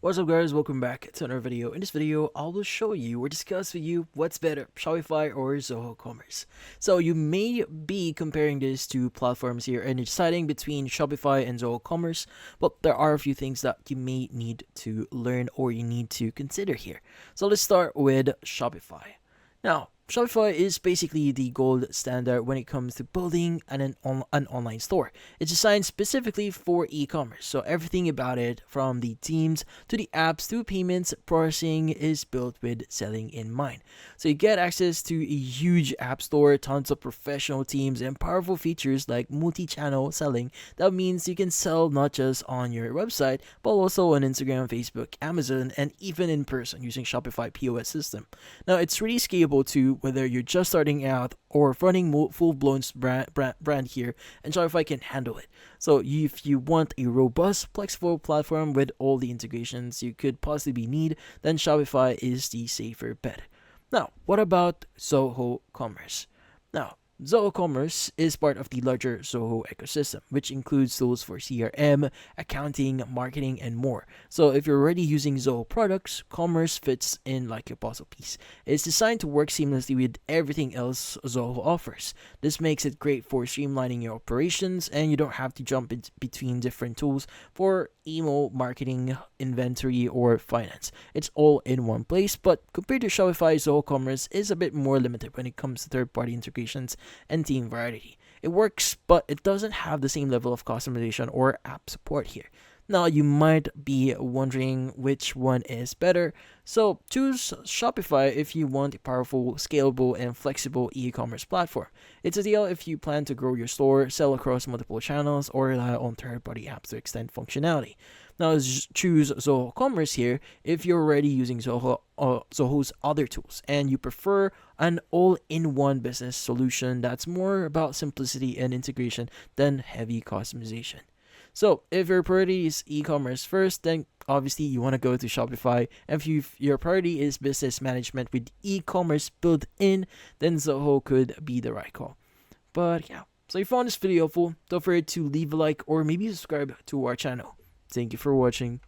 What's up guys, welcome back to another video. In this video, I will show you or discuss with you what's better, Shopify or Zoho Commerce. So you may be comparing this to platforms here and deciding between Shopify and Zoho Commerce, but there are a few things that you may need to learn or you need to consider here. So let's start with Shopify. Now, Shopify is basically the gold standard when it comes to building an online store. It's designed specifically for e-commerce, so everything about it, from the themes to the apps to payments processing, is built with selling in mind. So you get access to a huge app store, tons of professional teams, and powerful features like multi-channel selling. That means you can sell not just on your website, but also on Instagram, Facebook, Amazon, and even in person using Shopify POS system. Now, it's really scalable too, whether you're just starting out or running full-blown brand here, and Shopify can handle it. So if you want a robust, flexible platform with all the integrations you could possibly need, then Shopify is the safer bet. Now, what about Zoho Commerce? Now, Zoho Commerce is part of the larger Zoho ecosystem, which includes tools for CRM, accounting, marketing, and more. So if you're already using Zoho products, Commerce fits in like a puzzle piece. It's designed to work seamlessly with everything else Zoho offers. This makes it great for streamlining your operations, and you don't have to jump between different tools for email, marketing, inventory, or finance. It's all in one place, but compared to Shopify, Zoho Commerce is a bit more limited when it comes to third-party integrations and team variety. It works, but it doesn't have the same level of customization or app support here. Now, you might be wondering which one is better. So choose Shopify if you want a powerful, scalable, and flexible e-commerce platform. It's ideal if you plan to grow your store, sell across multiple channels, or rely on third-party apps to extend functionality. Now, choose Zoho Commerce here if you're already using Zoho's other tools and you prefer an all-in-one business solution that's more about simplicity and integration than heavy customization. So if your priority is e-commerce first, then obviously you want to go to Shopify. And if your priority is business management with e-commerce built in, then Zoho could be the right call. But yeah, so if you found this video helpful, don't forget to leave a like or maybe subscribe to our channel. Thank you for watching.